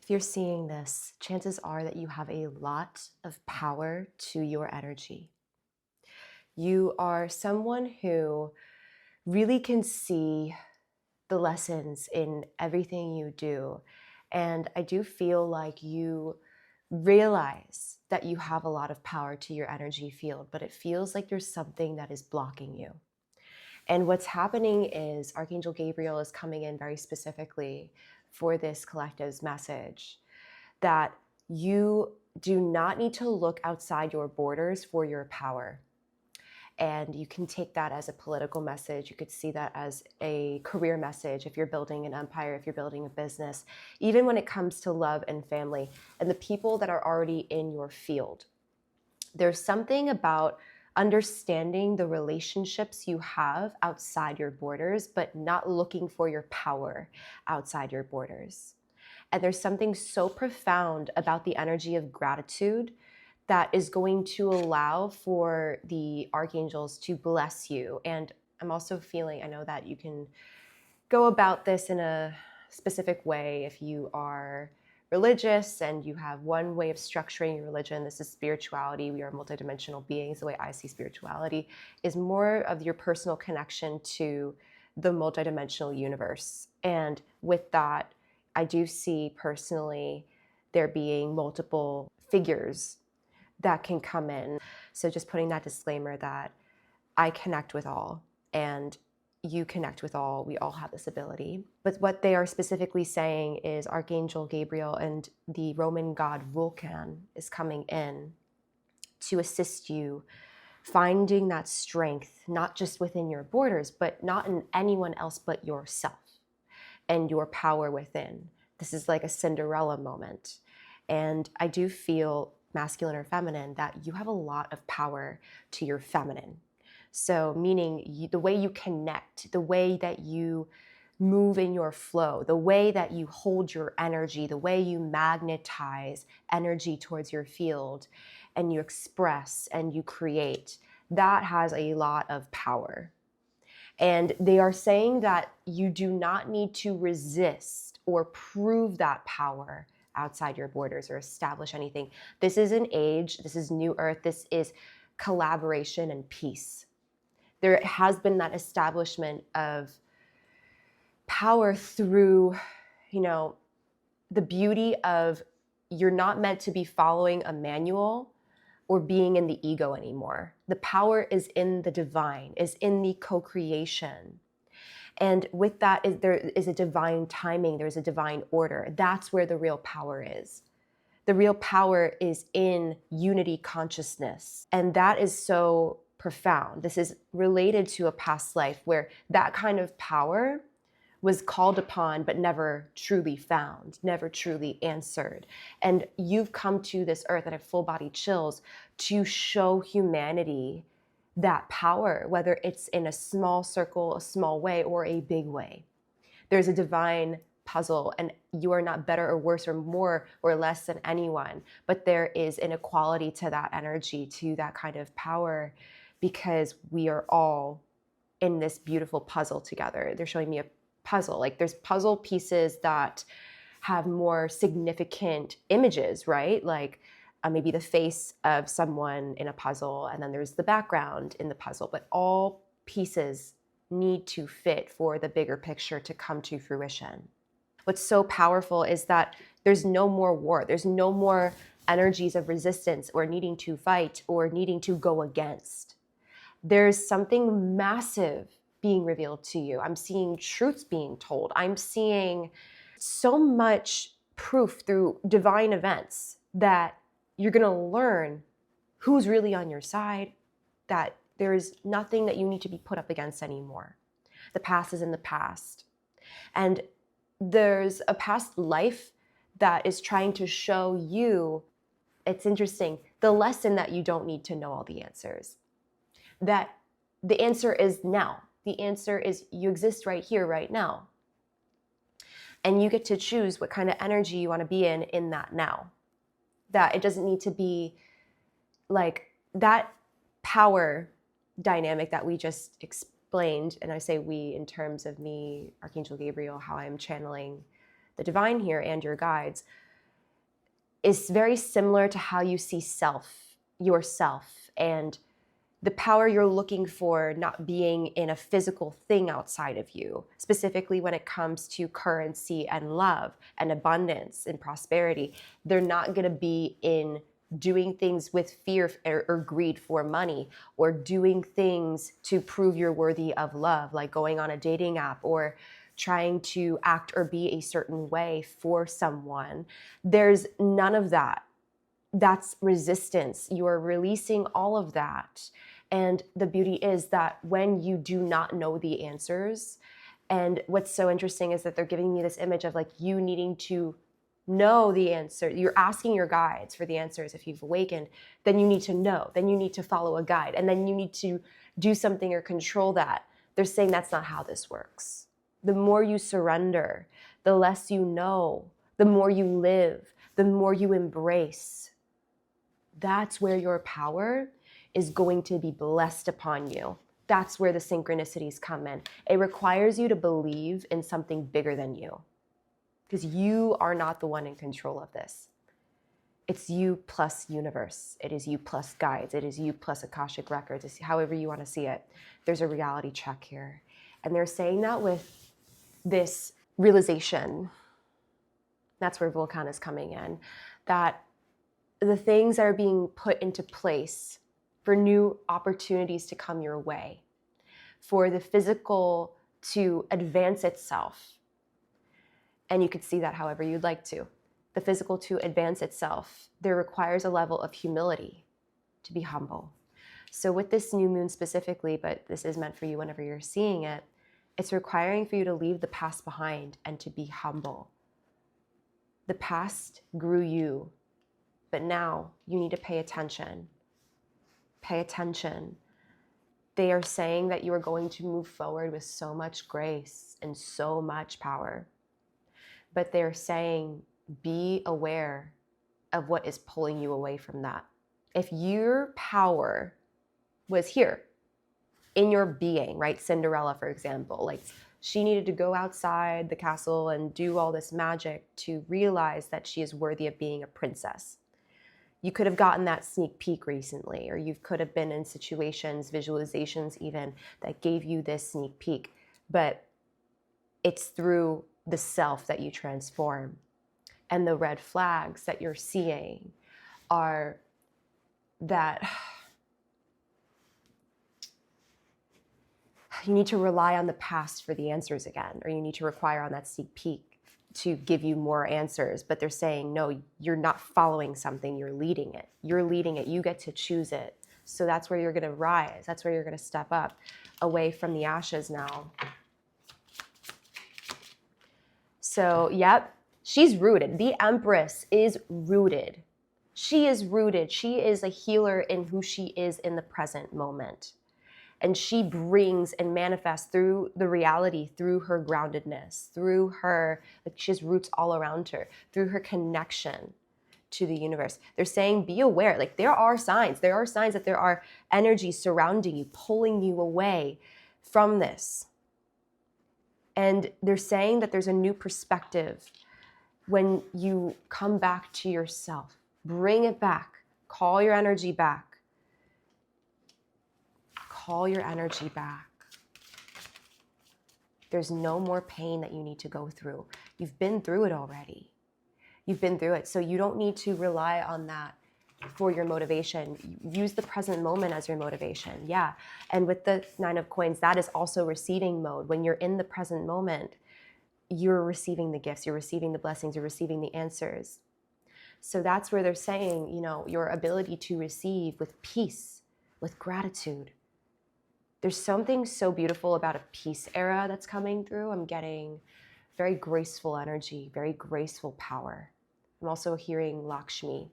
If you're seeing this, chances are that you have a lot of power to your energy. You are someone who really can see the lessons in everything you do. And I do feel like you realize that you have a lot of power to your energy field, but it feels like there's something that is blocking you. And what's happening is Archangel Gabriel is coming in very specifically for this collective's message that you do not need to look outside your borders for your power. And you can take that as a political message. You could see that as a career message if you're building an empire, if you're building a business, even when it comes to love and family and the people that are already in your field. There's something about understanding the relationships you have outside your borders, but not looking for your power outside your borders. And there's something so profound about the energy of gratitude that is going to allow for the archangels to bless you. And I'm also feeling, I know that you can go about this in a specific way if you are religious and you have one way of structuring your religion. This is spirituality. We are multidimensional beings. The way I see spirituality is more of your personal connection to the multidimensional universe. And with that, I do see personally there being multiple figures that can come in. So just putting that disclaimer that I connect with all and you connect with all. We all have this ability. But what they are specifically saying is Archangel Gabriel and the Roman god Vulcan is coming in to assist you finding that strength, not just within your borders, but not in anyone else but yourself and your power within. This is like a Cinderella moment. And I do feel, masculine or feminine, that you have a lot of power to your feminine. So meaning the way you connect, the way that you move in your flow, the way that you hold your energy, the way you magnetize energy towards your field and you express and you create, that has a lot of power. And they are saying that you do not need to resist or prove that power outside your borders or establish anything. This is an age, this is new earth, this is collaboration and peace. There has been that establishment of power through, the beauty of you're not meant to be following a manual or being in the ego anymore. The power is in the divine, is in the co-creation. And with that, there is a divine timing, there's a divine order. That's where the real power is. The real power is in unity consciousness. And that is so profound. This is related to a past life where that kind of power was called upon but never truly found, never truly answered. And you've come to this earth and have full body chills to show humanity that power, whether it's in a small circle, a small way, or a big way. There's a divine puzzle, and you are not better or worse or more or less than anyone, but there is an equality to that energy, to that kind of power, because we are all in this beautiful puzzle together. They're showing me a puzzle. Like there's puzzle pieces that have more significant images, right? Like maybe the face of someone in a puzzle, and then there's the background in the puzzle, but all pieces need to fit for the bigger picture to come to fruition. What's so powerful is that there's no more war. There's no more energies of resistance or needing to fight or needing to go against. There's something massive being revealed to you. I'm seeing truths being told. I'm seeing so much proof through divine events that you're going to learn who's really on your side, that there is nothing that you need to be put up against anymore. The past is in the past. And there's a past life that is trying to show you, it's interesting, the lesson that you don't need to know all the answers. That the answer is now. The answer is you exist right here, right now. And you get to choose what kind of energy you want to be in that now. That it doesn't need to be like that power dynamic that we just explained. And I say we in terms of me, Archangel Gabriel, how I'm channeling the divine here and your guides. is very similar to how you see yourself, and the power you're looking for not being in a physical thing outside of you, specifically when it comes to currency and love and abundance and prosperity. They're not going to be in doing things with fear or greed for money, or doing things to prove you're worthy of love, like going on a dating app or trying to act or be a certain way for someone. There's none of that. That's resistance. You're releasing all of that. And the beauty is that when you do not know the answers, and what's so interesting is that they're giving me this image of like you needing to know the answer. You're asking your guides for the answers. If you've awakened, then you need to know. Then you need to follow a guide. And then you need to do something or control that. They're saying that's not how this works. The more you surrender, the less you know, the more you live, the more you embrace. That's where your power is going to be blessed upon you. That's where the synchronicities come in. It requires you to believe in something bigger than you, because you are not the one in control of this. It's you plus universe. It is you plus guides. It is you plus Akashic records. It's however you want to see it. There's a reality check here. And they're saying that with this realization, that's where Vulcan is coming in, that the things that are being put into place for new opportunities to come your way, for the physical to advance itself. And you could see that however you'd like to. The physical to advance itself, there requires a level of humility, to be humble. So with this new moon specifically, but this is meant for you whenever you're seeing it, it's requiring for you to leave the past behind and to be humble. The past grew you, but now you need to pay attention. Pay attention. They are saying that you are going to move forward with so much grace and so much power. But they're saying, be aware of what is pulling you away from that. If your power was here in your being, right? Cinderella, for example, like she needed to go outside the castle and do all this magic to realize that she is worthy of being a princess. You could have gotten that sneak peek recently, or you could have been in situations, visualizations even, that gave you this sneak peek. But it's through the self that you transform. And the red flags that you're seeing are that you need to rely on the past for the answers again, or you need to require on that sneak peek to give you more answers. But they're saying, no, you're not following something, you're leading it. You're leading it, you get to choose it. So that's where you're gonna rise, that's where you're gonna step up away from the ashes now. So, yep, she's rooted. The Empress is rooted. She is rooted. She is a healer in who she is in the present moment. And she brings and manifests through the reality, through her groundedness, through her, like she has roots all around her, through her connection to the universe. They're saying, be aware. Like there are signs that there are energies surrounding you, pulling you away from this. And they're saying that there's a new perspective when you come back to yourself. Bring it back. Call your energy back. Call your energy back. There's no more pain that you need to go through. You've been through it already. You've been through it. So you don't need to rely on that for your motivation. Use the present moment as your motivation. Yeah. And with the 9 of Coins, that is also receiving mode. When you're in the present moment, you're receiving the gifts, you're receiving the blessings, you're receiving the answers. So that's where they're saying, you know, your ability to receive with peace, with gratitude. There's something so beautiful about a peace era that's coming through. I'm getting very graceful energy, very graceful power. I'm also hearing Lakshmi,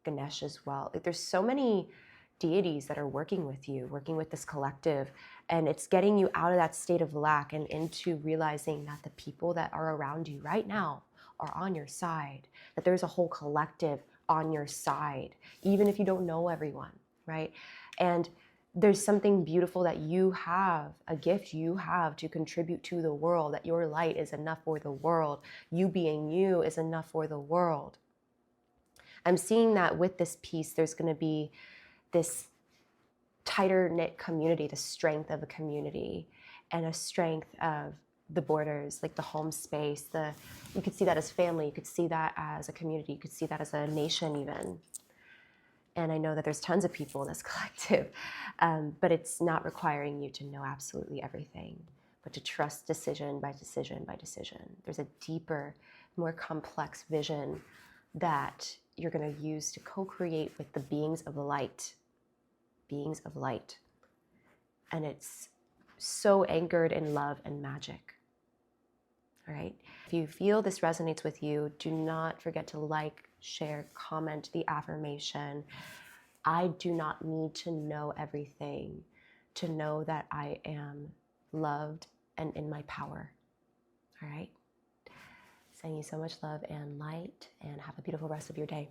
Ganesh as well. Like there's so many deities that are working with you, working with this collective, and it's getting you out of that state of lack and into realizing that the people that are around you right now are on your side, that there's a whole collective on your side, even if you don't know everyone, right? And there's something beautiful that you have, a gift you have to contribute to the world, that your light is enough for the world. You being you is enough for the world. I'm seeing that with this piece, there's going to be this tighter knit community, the strength of a community, and a strength of the borders, like the home space. You could see that as family, you could see that as a community, you could see that as a nation even. And I know that there's tons of people in this collective, but it's not requiring you to know absolutely everything, but to trust decision by decision by decision. There's a deeper, more complex vision that you're going to use to co-create with the beings of light. Beings of light. And it's so anchored in love and magic. All right. If you feel this resonates with you, do not forget to like, share, comment the affirmation. I do not need to know everything to know that I am loved and in my power. All right. Sending you so much love and light, and have a beautiful rest of your day.